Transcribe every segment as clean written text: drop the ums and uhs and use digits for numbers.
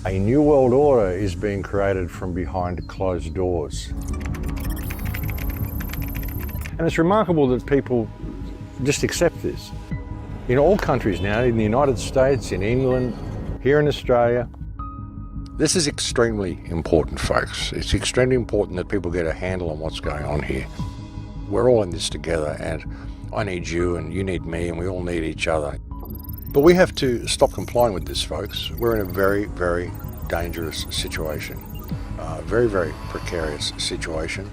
A new world order is being created from behind closed doors. And it's remarkable that people just accept this. In all countries now, in the United States, in England, here in Australia. This is extremely important, folks. It's extremely important that people get a handle on what's going on here. We're all in this together, and I need you and you need me, and we all need each other. But we have to stop complying with this, folks. We're in a very, very dangerous situation, very, very precarious situation.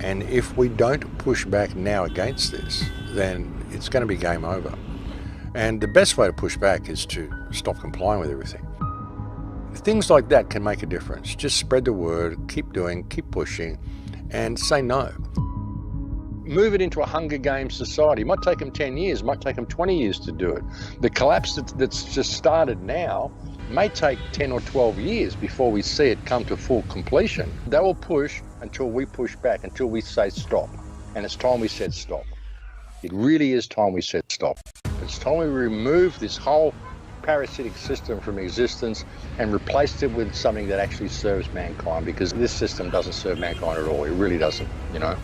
And if we don't push back now against this, then it's going to be game over. And the best way to push back is to stop complying with everything. Things like that can make a difference. Just spread the word, keep doing, keep pushing, and say no. Move it into a Hunger Games society. It might take them 10 years, might take them 20 years to do it. The collapse that's just started now may take 10 or 12 years before we see it come to full completion. They will push until we push back, until we say stop. And it's time we said stop. It really is time we said stop. It's time we remove this whole parasitic system from existence and replaced it with something that actually serves mankind, because this system doesn't serve mankind at all. It really doesn't, you know.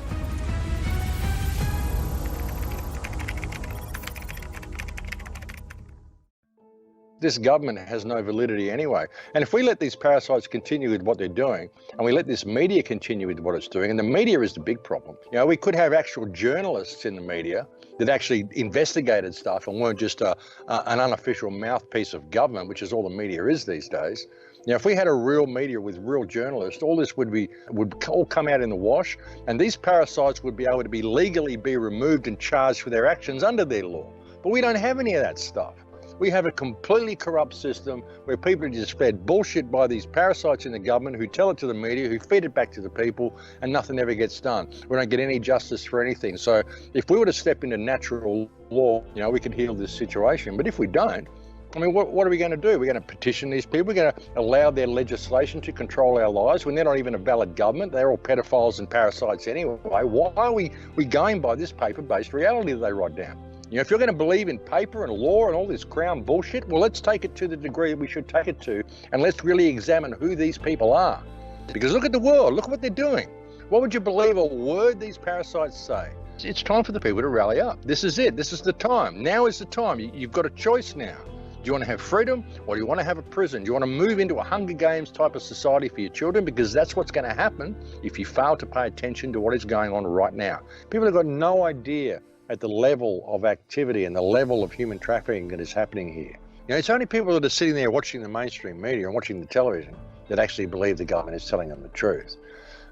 This government has no validity anyway. And if we let these parasites continue with what they're doing, and we let this media continue with what it's doing, and the media is the big problem. You know, we could have actual journalists in the media that actually investigated stuff and weren't just an unofficial mouthpiece of government, which is all the media is these days. You know, if we had a real media with real journalists, all this would all come out in the wash, and these parasites would be able to be legally removed and charged for their actions under their law. But we don't have any of that stuff. We have a completely corrupt system where people are just fed bullshit by these parasites in the government who tell it to the media, who feed it back to the people, and nothing ever gets done. We don't get any justice for anything. So if we were to step into natural law, you know, we could heal this situation. But if we don't, I mean, what are we going to do? We're going to petition these people. We're going to allow their legislation to control our lives when they're not even a valid government. They're all pedophiles and parasites anyway. Why are we going by this paper-based reality that they write down? You know, if you're going to believe in paper and law and all this crown bullshit, well, let's take it to the degree that we should take it to, and let's really examine who these people are. Because look at the world, look at what they're doing. What would you believe a word these parasites say? It's time for the people to rally up. This is it. This is the time. Now is the time. You've got a choice now. Do you want to have freedom, or do you want to have a prison? Do you want to move into a Hunger Games type of society for your children? Because that's what's going to happen if you fail to pay attention to what is going on right now. People have got no idea at the level of activity and the level of human trafficking that is happening here. You know, it's only people that are sitting there watching the mainstream media and watching the television that actually believe the government is telling them the truth.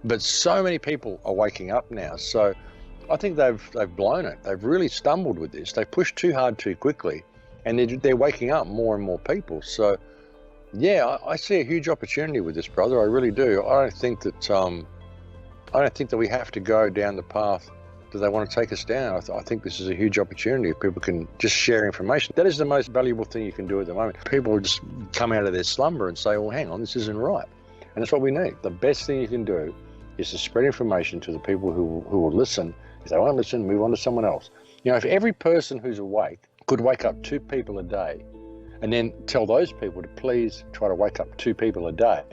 But so many people are waking up now. So I think they've blown it. They've really stumbled with this. They pushed too hard too quickly, and they're waking up more and more people. So yeah, I see a huge opportunity with this, brother. I really do. I don't think that we have to go down the path that they want to take us down. I think this is a huge opportunity if people can just share information. That is the most valuable thing you can do at the moment. People just come out of their slumber and say, well, hang on, this isn't right. And that's what we need. The best thing you can do is to spread information to the people who will listen. If they won't listen, move on to someone else. You know, if every person who's awake could wake up 2 people a day and then tell those people to please try to wake up 2 people a day,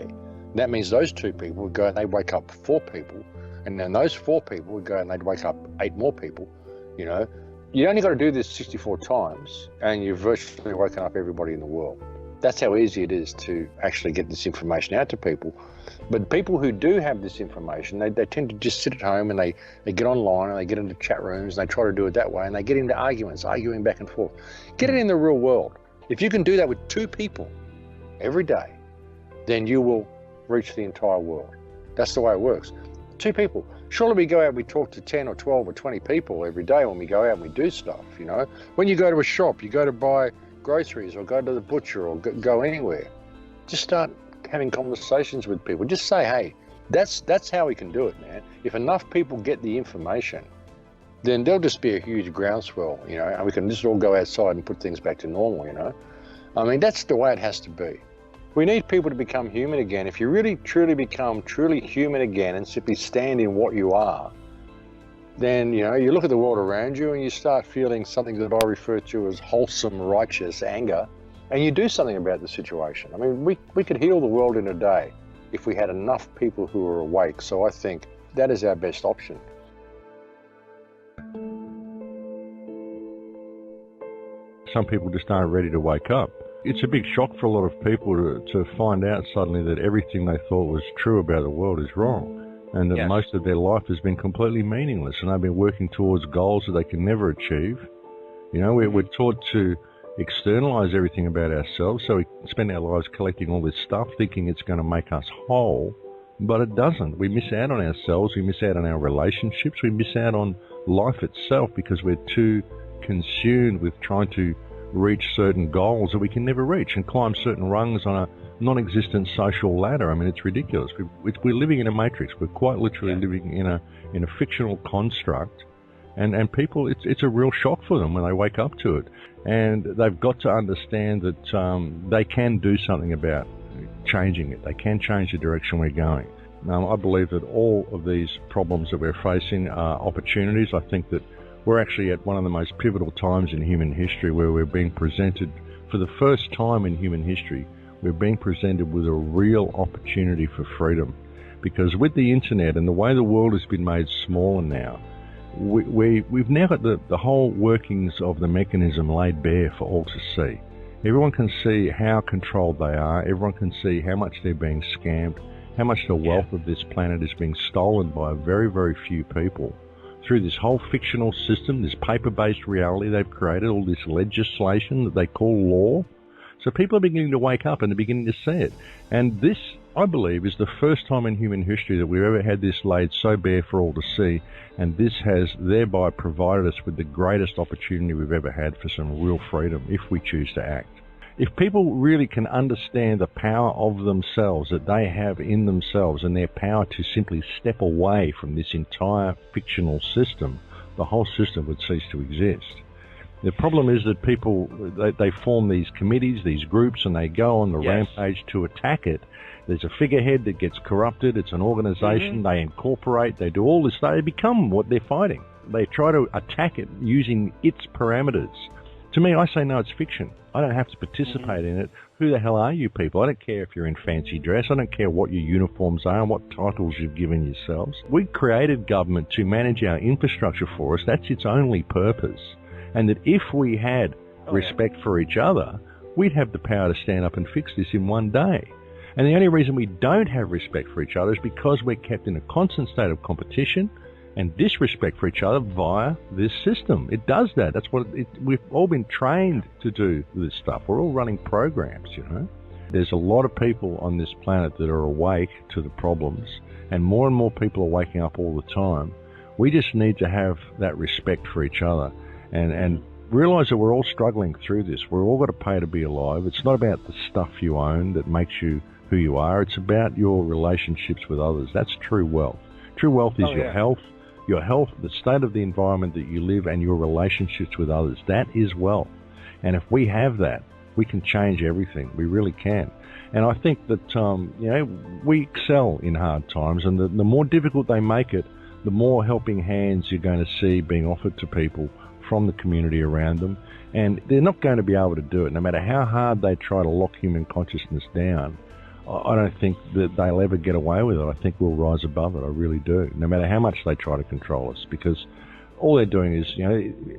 that means those 2 people would go and they wake up 4 people. And then those 4 people would go and they'd wake up 8 more people. You know, you only got to do this 64 times and you've virtually woken up everybody in the world. That's how easy it is to actually get this information out to people. But people who do have this information, they tend to just sit at home and they get online and they get into chat rooms and they try to do it that way, and they get into arguments, arguing back and forth. Get it in the real world. If you can do that with 2 people every day, then you will reach the entire world. That's the way it works. 2 people. Surely we go out and we talk to 10 or 12 or 20 people every day when we go out and we do stuff, you know. When you go to a shop, you go to buy groceries or go to the butcher or go anywhere, just start having conversations with people. Just say, hey, that's how we can do it, man. If enough people get the information, then there'll just be a huge groundswell, you know, and we can just all go outside and put things back to normal, you know. I mean, that's the way it has to be. We need people to become human again. If you really, truly become truly human again and simply stand in what you are, then, you know, you look at the world around you and you start feeling something that I refer to as wholesome, righteous anger. and you do something about the situation. I mean, we could heal the world in a day if we had enough people who are awake. So I think that is our best option. Some people just aren't ready to wake up. It's a big shock for a lot of people to find out suddenly that everything they thought was true about the world is wrong, and that most of their life has been completely meaningless, and they've been working towards goals that they can never achieve. You know, we're taught to externalize everything about ourselves, so we spend our lives collecting all this stuff thinking it's going to make us whole, but it doesn't. We miss out on ourselves, we miss out on our relationships, we miss out on life itself because we're too consumed with trying to reach certain goals that we can never reach and climb certain rungs on a non-existent social ladder. I mean, it's ridiculous. We're living in a matrix. We're quite literally living in a fictional construct, and people, it's a real shock for them when they wake up to it. And they've got to understand that they can do something about changing it. They can change the direction we're going. I believe that all of these problems that we're facing are opportunities. I think that we're actually at one of the most pivotal times in human history where we're being presented, for the first time in human history, we're being presented with a real opportunity for freedom. Because with the internet and the way the world has been made smaller now, we've now got the whole workings of the mechanism laid bare for all to see. Everyone can see how controlled they are. Everyone can see how much they're being scammed, how much the wealth of this planet is being stolen by a very, very few people. Through this whole fictional system, this paper-based reality they've created, all this legislation that they call law. So people are beginning to wake up and they're beginning to see it. And this, I believe, is the first time in human history that we've ever had this laid so bare for all to see. And this has thereby provided us with the greatest opportunity we've ever had for some real freedom if we choose to act. If people really can understand the power of themselves that they have in themselves and their power to simply step away from this entire fictional system, the whole system would cease to exist. The problem is that people, they form these committees, these groups, and they go on the rampage to attack it. There's a figurehead that gets corrupted. It's an organization. They incorporate. They do all this. They become what they're fighting. They try to attack it using its parameters. To me, I say, no, it's fiction. I don't have to participate in it. Who the hell are you people? I don't care if you're in fancy dress. I don't care what your uniforms are and what titles you've given yourselves. We created government to manage our infrastructure for us. That's its only purpose. And that if we had respect for each other, we'd have the power to stand up and fix this in one day. And the only reason we don't have respect for each other is because we're kept in a constant state of competition and disrespect for each other via this system. It does that. That's what we've all been trained to do with this stuff. We're all running programs, you know. There's a lot of people on this planet that are awake to the problems, and more people are waking up all the time. We just need to have that respect for each other and realize that we're all struggling through this. We're all got to pay to be alive. It's not about the stuff you own that makes you who you are. It's about your relationships with others. That's true wealth. True wealth is your health, the state of the environment that you live, and your relationships with others. That is wealth. And if we have that, we can change everything. We really can. And I think that, we excel in hard times, and the more difficult they make it, the more helping hands you're going to see being offered to people from the community around them. And they're not going to be able to do it. No matter how hard they try to lock human consciousness down, I don't think that they'll ever get away with it. I think we'll rise above it. I really do. No matter how much they try to control us, because all they're doing is,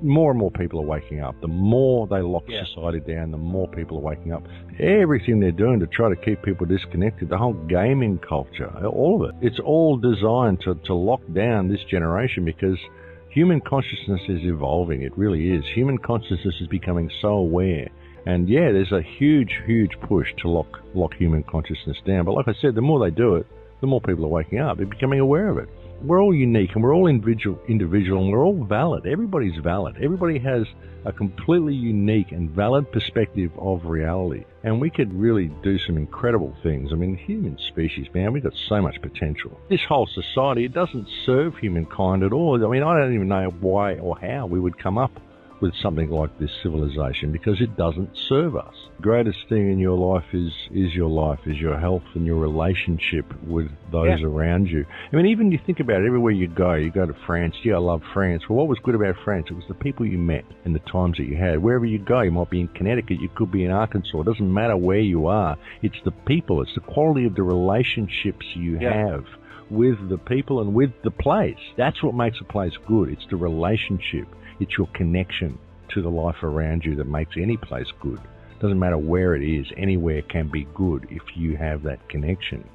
more and more people are waking up. The more they lock society down, the more people are waking up. Everything they're doing to try to keep people disconnected, the whole gaming culture, all of it, it's all designed to lock down this generation, because human consciousness is evolving. It really is. Human consciousness is becoming so aware. And there's a huge push to lock human consciousness down. But like I said, the more they do it, the more people are waking up. They're becoming aware of it. We're all unique and we're all individual and we're all valid. Everybody's valid. Everybody has a completely unique and valid perspective of reality. And we could really do some incredible things. I mean, human species, man, we've got so much potential. This whole society, it doesn't serve humankind at all. I mean, I don't even know why or how we would come up with something like this civilization because it doesn't serve us. The greatest thing in your life is your health and your relationship with those around you. I mean, even you think about it, everywhere you go to France, I love France. Well, what was good about France? It was the people you met and the times that you had. Wherever you go, you might be in Connecticut, you could be in Arkansas. It doesn't matter where you are. It's the people. It's the quality of the relationships you have with the people and with the place. That's what makes a place good. It's the relationship. It's your connection to the life around you that makes any place good. Doesn't matter where it is, anywhere can be good if you have that connection.